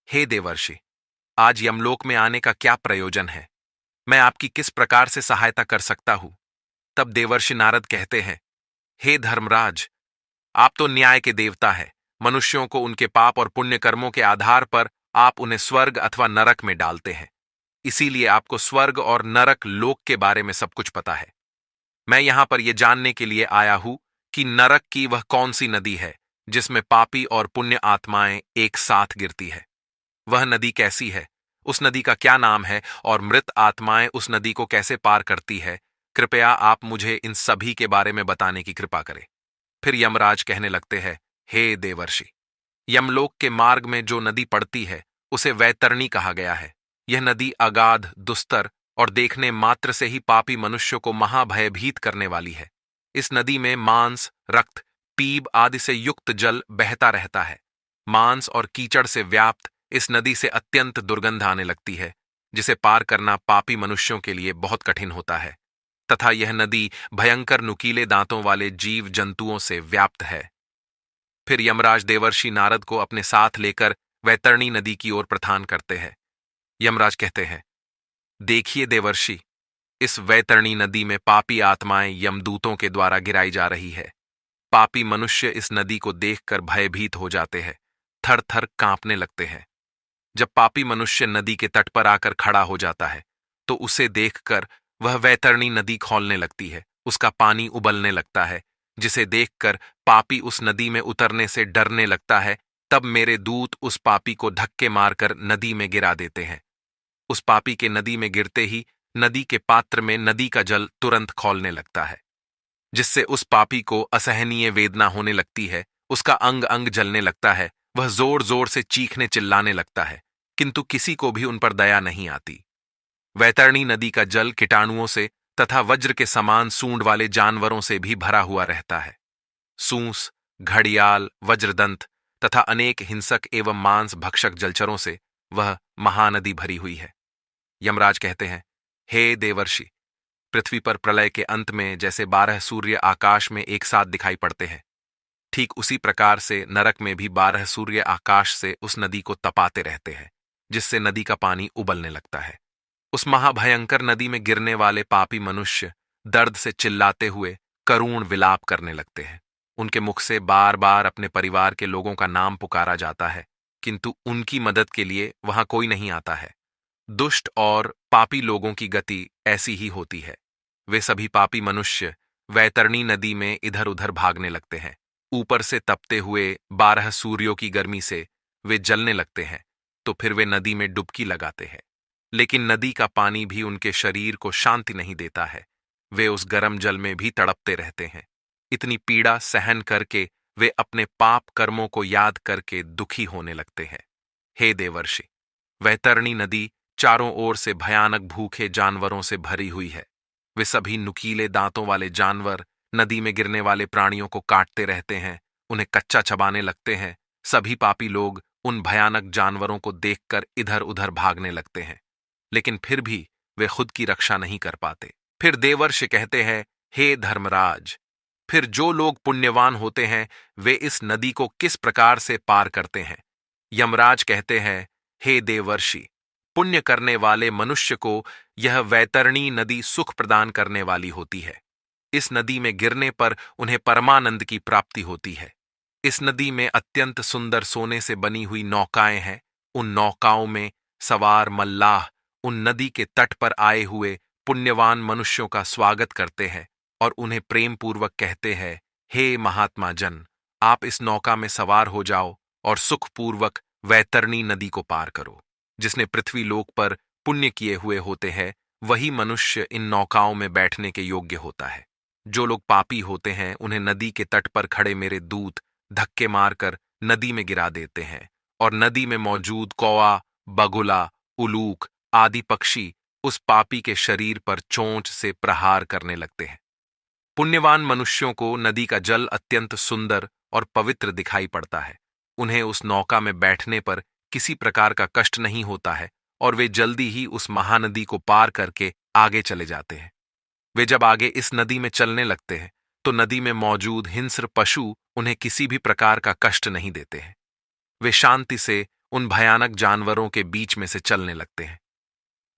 हे देवर्षि, आज यमलोक में आने का क्या प्रयोजन है? मैं आपकी किस प्रकार से सहायता कर सकता हूं? तब देवर्षि नारद कहते हैं, हे धर्मराज, आप तो न्याय के देवता हैं। मनुष्यों को उनके पाप और पुण्य कर्मों के आधार पर आप उन्हें स्वर्ग अथवा नरक में डालते हैं। इसीलिए आपको स्वर्ग और नरक लोक के बारे में सब कुछ पता है। मैं यहां पर यह जानने के लिए आया हूं कि नरक की वह कौन सी नदी है जिसमें पापी और पुण्य आत्माएं एक साथ गिरती है। वह नदी कैसी है, उस नदी का क्या नाम है और मृत आत्माएं उस नदी को कैसे पार करती है? कृपया आप मुझे इन सभी के बारे में बताने की कृपा करें। फिर यमराज कहने लगते हैं, हे देवर्षि, यमलोक के मार्ग में जो नदी पड़ती है उसे वैतरणी कहा गया है। यह नदी अगाध, दुस्तर और देखने मात्र से ही पापी मनुष्य को महाभयभीत करने वाली है। इस नदी में मांस, रक्त, पीप आदि से युक्त जल बहता रहता है। मांस और कीचड़ से व्याप्त इस नदी से अत्यंत दुर्गंध आने लगती है, जिसे पार करना पापी मनुष्यों के लिए बहुत कठिन होता है। तथा यह नदी भयंकर नुकीले दांतों वाले जीव जंतुओं से व्याप्त है। फिर यमराज देवर्षि नारद को अपने साथ लेकर वैतरणी नदी की ओर प्रस्थान करते हैं। यमराज कहते हैं, देखिए देवर्षि, इस वैतरणी नदी में पापी आत्माएं यमदूतों के द्वारा गिराई जा रही है। पापी मनुष्य इस नदी को देखकर भयभीत हो जाते हैं, थर थर कांपने लगते हैं। जब पापी मनुष्य नदी के तट पर आकर खड़ा हो जाता है तो उसे देखकर वह वैतरणी नदी खौलने लगती है, उसका पानी उबलने लगता है, जिसे देखकर पापी उस नदी में उतरने से डरने लगता है। तब मेरे दूत उस पापी को धक्के मारकर नदी में गिरा देते हैं। उस पापी के नदी में गिरते ही नदी के पात्र में नदी का जल तुरंत खौलने लगता है, जिससे उस पापी को असहनीय वेदना होने लगती है। उसका अंग अंग जलने लगता है, वह जोर जोर से चीखने चिल्लाने लगता है, किंतु किसी को भी उन पर दया नहीं आती। वैतरणी नदी का जल कीटाणुओं से तथा वज्र के समान सूंड वाले जानवरों से भी भरा हुआ रहता है। सूंस, घड़ियाल, वज्रदंत तथा अनेक हिंसक एवं मांस भक्षक जलचरों से वह महानदी भरी हुई है। यमराज कहते हैं, हे देवर्षि, पृथ्वी पर प्रलय के अंत में जैसे 12 सूर्य आकाश में एक साथ दिखाई पड़ते हैं, ठीक उसी प्रकार से नरक में भी 12 सूर्य आकाश से उस नदी को तपाते रहते हैं, जिससे नदी का पानी उबलने लगता है। उस महाभयंकर नदी में गिरने वाले पापी मनुष्य दर्द से चिल्लाते हुए करुण विलाप करने लगते हैं। उनके मुख से बार बार अपने परिवार के लोगों का नाम पुकारा जाता है, किंतु उनकी मदद के लिए वहां कोई नहीं आता है। दुष्ट और पापी लोगों की गति ऐसी ही होती है। वे सभी पापी मनुष्य वैतरणी नदी में इधर उधर भागने लगते हैं। ऊपर से तपते हुए 12 सूर्यों की गर्मी से वे जलने लगते हैं, तो फिर वे नदी में डुबकी लगाते हैं। लेकिन नदी का पानी भी उनके शरीर को शांति नहीं देता है। वे उस गर्म जल में भी तड़पते रहते हैं। इतनी पीड़ा सहन करके वे अपने पाप कर्मों को याद करके दुखी होने लगते हैं। हे देवर्षि, वैतरणी नदी चारों ओर से भयानक भूखे जानवरों से भरी हुई है। वे सभी नुकीले दांतों वाले जानवर नदी में गिरने वाले प्राणियों को काटते रहते हैं, उन्हें कच्चा चबाने लगते हैं। सभी पापी लोग उन भयानक जानवरों को देखकर इधर उधर भागने लगते हैं, लेकिन फिर भी वे खुद की रक्षा नहीं कर पाते। फिर देवर्षि कहते हैं, हे धर्मराज, फिर जो लोग पुण्यवान होते हैं वे इस नदी को किस प्रकार से पार करते हैं? यमराज कहते हैं, हे देवर्षि, पुण्य करने वाले मनुष्य को यह वैतरणी नदी सुख प्रदान करने वाली होती है। इस नदी में गिरने पर उन्हें परमानंद की प्राप्ति होती है। इस नदी में अत्यंत सुंदर सोने से बनी हुई नौकाएं हैं। उन नौकाओं में सवार मल्लाह उन नदी के तट पर आए हुए पुण्यवान मनुष्यों का स्वागत करते हैं और उन्हें प्रेम पूर्वक कहते हैं, हे महात्मा जन, आप इस नौका में सवार हो जाओ और सुखपूर्वक वैतरणी नदी को पार करो। जिसने पृथ्वी लोक पर पुण्य किए हुए होते हैं वही मनुष्य इन नौकाओं में बैठने के योग्य होता है। जो लोग पापी होते हैं उन्हें नदी के तट पर खड़े मेरे दूत धक्के मारकर नदी में गिरा देते हैं और नदी में मौजूद कौआ, बगुला, उलूक आदि पक्षी उस पापी के शरीर पर चोंच से प्रहार करने लगते हैं। पुण्यवान मनुष्यों को नदी का जल अत्यंत सुंदर और पवित्र दिखाई पड़ता है। उन्हें उस नौका में बैठने पर किसी प्रकार का कष्ट नहीं होता है और वे जल्दी ही उस महानदी को पार करके आगे चले जाते हैं। वे जब आगे इस नदी में चलने लगते हैं तो नदी में मौजूद हिंस्र पशु उन्हें किसी भी प्रकार का कष्ट नहीं देते हैं। वे शांति से उन भयानक जानवरों के बीच में से चलने लगते हैं।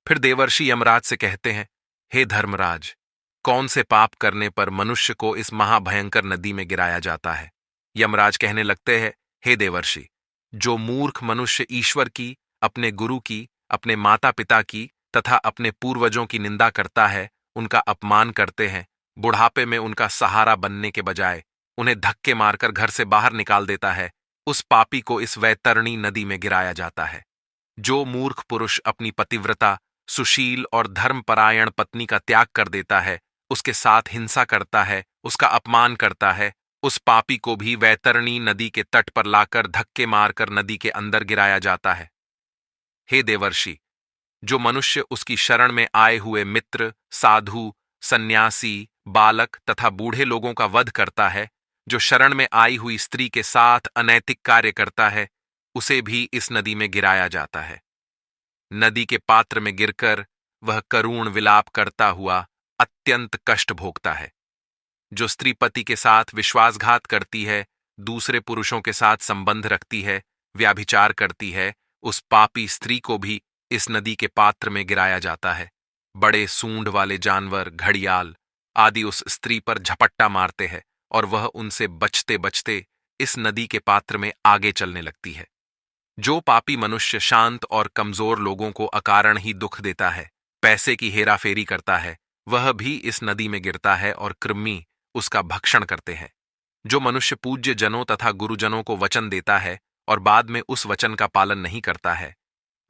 फिर देवर्षि यमराज से कहते हैं, हे धर्मराज, कौन से पाप करने पर मनुष्य को इस महाभयंकर नदी में गिराया जाता है? यमराज कहने लगते हैं, हे देवर्षि, जो मूर्ख मनुष्य ईश्वर की, अपने गुरु की, अपने माता पिता की तथा अपने पूर्वजों की निंदा करता है, उनका अपमान करते हैं, बुढ़ापे में उनका सहारा बनने के बजाय उन्हें धक्के मारकर घर से बाहर निकाल देता है, उस पापी को इस वैतरणी नदी में गिराया जाता है। जो मूर्ख पुरुष अपनी पतिव्रता, सुशील और धर्मपरायण पत्नी का त्याग कर देता है, उसके साथ हिंसा करता है, उसका अपमान करता है, उस पापी को भी वैतरणी नदी के तट पर लाकर धक्के मारकर नदी के अंदर गिराया जाता है। हे देवर्षि, जो मनुष्य उसकी शरण में आए हुए मित्र, साधु, सन्यासी, बालक तथा बूढ़े लोगों का वध करता है, जो शरण में आई हुई स्त्री के साथ अनैतिक कार्य करता है, उसे भी इस नदी में गिराया जाता है। नदी के पात्र में गिरकर वह करुण विलाप करता हुआ अत्यंत कष्ट भोगता है। जो स्त्री पति के साथ विश्वासघात करती है, दूसरे पुरुषों के साथ संबंध रखती है, व्याभिचार करती है, उस पापी स्त्री को भी इस नदी के पात्र में गिराया जाता है। बड़े सूंड वाले जानवर, घड़ियाल आदि उस स्त्री पर झपट्टा मारते हैं और वह उनसे बचते बचते इस नदी के पात्र में आगे चलने लगती है। जो पापी मनुष्य शांत और कमजोर लोगों को अकारण ही दुख देता है, पैसे की हेराफेरी करता है, वह भी इस नदी में गिरता है और कृमि उसका भक्षण करते हैं। जो मनुष्य पूज्य जनों तथा गुरुजनों को वचन देता है और बाद में उस वचन का पालन नहीं करता है,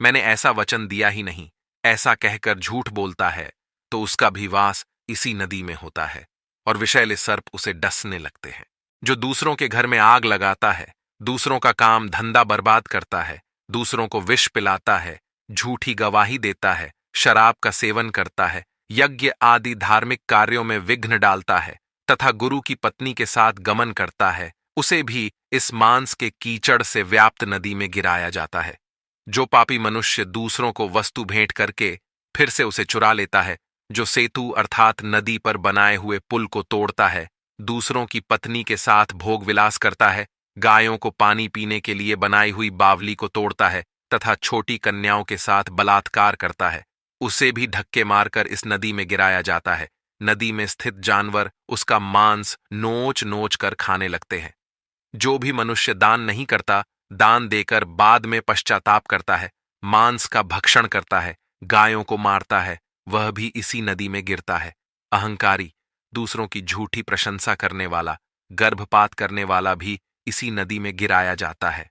मैंने ऐसा वचन दिया ही नहीं, ऐसा कहकर झूठ बोलता है, तो उसका भी वास इसी नदी में होता है और विषैले सर्प उसे डसने लगते हैं। जो दूसरों के घर में आग लगाता है, दूसरों का काम धंधा बर्बाद करता है, दूसरों को विष पिलाता है, झूठी गवाही देता है, शराब का सेवन करता है, यज्ञ आदि धार्मिक कार्यों में विघ्न डालता है तथा गुरु की पत्नी के साथ गमन करता है, उसे भी इस मांस के कीचड़ से व्याप्त नदी में गिराया जाता है। जो पापी मनुष्य दूसरों को वस्तु भेंट करके फिर से उसे चुरा लेता है, जो सेतु अर्थात नदी पर बनाए हुए पुल को तोड़ता है, दूसरों की पत्नी के साथ भोग विलास करता है, गायों को पानी पीने के लिए बनाई हुई बावली को तोड़ता है तथा छोटी कन्याओं के साथ बलात्कार करता है, उसे भी धक्के मारकर इस नदी में गिराया जाता है। नदी में स्थित जानवर उसका मांस नोच नोच कर खाने लगते हैं। जो भी मनुष्य दान नहीं करता, दान देकर बाद में पश्चाताप करता है, मांस का भक्षण करता है, गायों को मारता है, वह भी इसी नदी में गिरता है। अहंकारी, दूसरों की झूठी प्रशंसा करने वाला, गर्भपात करने वाला भी इसी नदी में गिराया जाता है।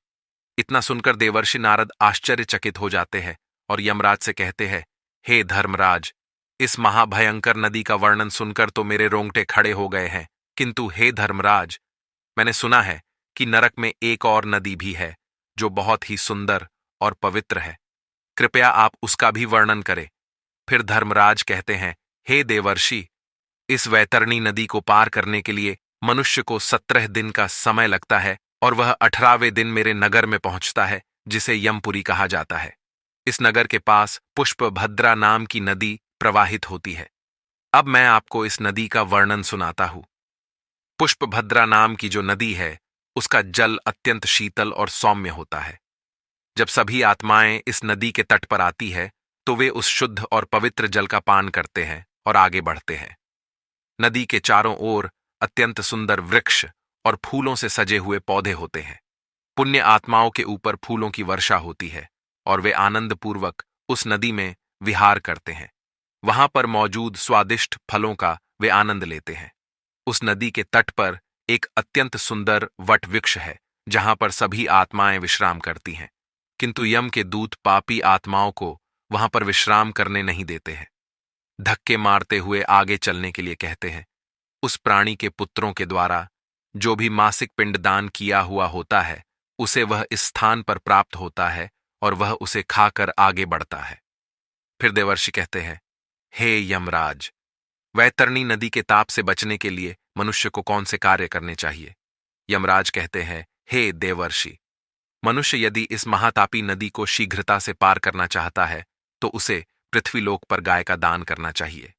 इतना सुनकर देवर्षि नारद आश्चर्यचकित हो जाते हैं और यमराज से कहते हैं, हे धर्मराज, इस महाभयंकर नदी का वर्णन सुनकर तो मेरे रोंगटे खड़े हो गए हैं, किंतु हे धर्मराज, मैंने सुना है कि नरक में एक और नदी भी है जो बहुत ही सुंदर और पवित्र है। कृपया आप उसका भी वर्णन करें। फिर धर्मराज कहते हैं, हे देवर्षि, इस वैतरणी नदी को पार करने के लिए मनुष्य को 17 दिन का समय लगता है और वह 18वें दिन मेरे नगर में पहुंचता है, जिसे यमपुरी कहा जाता है। इस नगर के पास पुष्पभद्रा नाम की नदी प्रवाहित होती है। अब मैं आपको इस नदी का वर्णन सुनाता हूं। पुष्पभद्रा नाम की जो नदी है, उसका जल अत्यंत शीतल और सौम्य होता है। जब सभी आत्माएं इस नदी के तट पर आती है, तो वे उस शुद्ध और पवित्र जल का पान करते हैं और आगे बढ़ते हैं। नदी के चारों ओर अत्यंत सुंदर वृक्ष और फूलों से सजे हुए पौधे होते हैं। पुण्य आत्माओं के ऊपर फूलों की वर्षा होती है और वे आनंदपूर्वक उस नदी में विहार करते हैं। वहां पर मौजूद स्वादिष्ट फलों का वे आनंद लेते हैं। उस नदी के तट पर एक अत्यंत सुंदर वट वृक्ष है, जहां पर सभी आत्माएं विश्राम करती हैं, किंतु यम के दूत पापी आत्माओं को वहां पर विश्राम करने नहीं देते हैं। धक्के मारते हुए आगे चलने के लिए कहते हैं। उस प्राणी के पुत्रों के द्वारा जो भी मासिक पिंडदान किया हुआ होता है, उसे वह इस स्थान पर प्राप्त होता है और वह उसे खाकर आगे बढ़ता है। फिर देवर्षि कहते हैं, हे यमराज, वैतरणी नदी के ताप से बचने के लिए मनुष्य को कौन से कार्य करने चाहिए? यमराज कहते हैं, हे देवर्षि, मनुष्य यदि इस महातापी नदी को शीघ्रता से पार करना चाहता है, तो उसे पृथ्वीलोक पर गाय का दान करना चाहिए।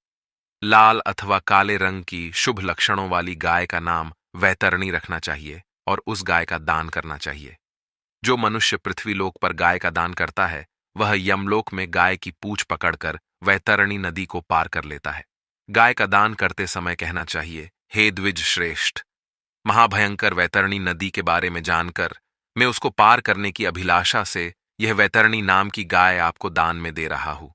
लाल अथवा काले रंग की शुभ लक्षणों वाली गाय का नाम वैतरणी रखना चाहिए और उस गाय का दान करना चाहिए। जो मनुष्य पृथ्वीलोक पर गाय का दान करता है वह यमलोक में गाय की पूंछ पकड़कर वैतरणी नदी को पार कर लेता है। गाय का दान करते समय कहना चाहिए, हे द्विज श्रेष्ठ, महाभयंकर वैतरणी नदी के बारे में जानकर मैं उसको पार करने की अभिलाषा से यह वैतरणी नाम की गाय आपको दान में दे रहा हूं।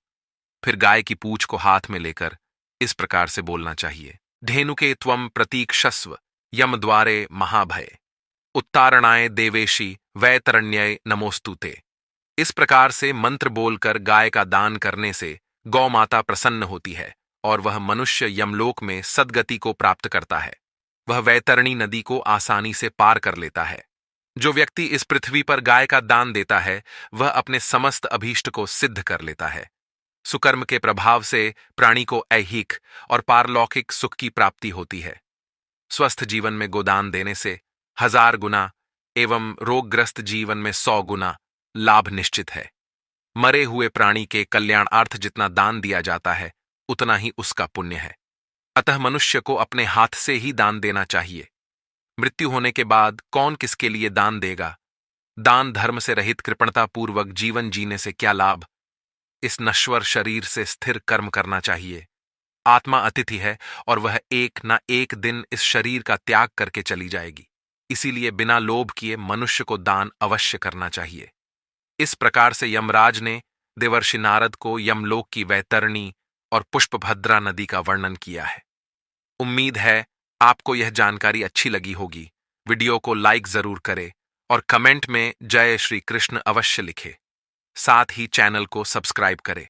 फिर गाय की पूंछ को हाथ में लेकर इस प्रकार से बोलना चाहिए, धेनुके त्वम प्रतीक्षस्व यम द्वारे महाभय, उत्तारणाय देवेशी वैतरण्यय नमोस्तुते। इस प्रकार से मंत्र बोलकर गाय का दान करने से गौ माता प्रसन्न होती है और वह मनुष्य यमलोक में सद्गति को प्राप्त करता है। वह वैतरणी नदी को आसानी से पार कर लेता है। जो व्यक्ति इस पृथ्वी पर गाय का दान देता है वह अपने समस्त अभीष्ट को सिद्ध कर लेता है। सुकर्म के प्रभाव से प्राणी को ऐहिक और पारलौकिक सुख की प्राप्ति होती है। स्वस्थ जीवन में गोदान देने से 1000 गुना एवं रोगग्रस्त जीवन में 100 गुना लाभ निश्चित है। मरे हुए प्राणी के कल्याणार्थ जितना दान दिया जाता है उतना ही उसका पुण्य है। अतः मनुष्य को अपने हाथ से ही दान देना चाहिए। मृत्यु होने के बाद कौन किसके लिए दान देगा? दान धर्म से रहित कृपणतापूर्वक जीवन जीने से क्या लाभ? इस नश्वर शरीर से स्थिर कर्म करना चाहिए। आत्मा अतिथि है और वह एक न एक दिन इस शरीर का त्याग करके चली जाएगी। इसीलिए बिना लोभ किए मनुष्य को दान अवश्य करना चाहिए। इस प्रकार से यमराज ने देवर्षि नारद को यमलोक की वैतरणी और पुष्पभद्रा नदी का वर्णन किया है। उम्मीद है आपको यह जानकारी अच्छी लगी होगी। वीडियो को लाइक जरूर करें और कमेंट में जय श्री कृष्ण अवश्य लिखें। साथ ही चैनल को सब्सक्राइब करें।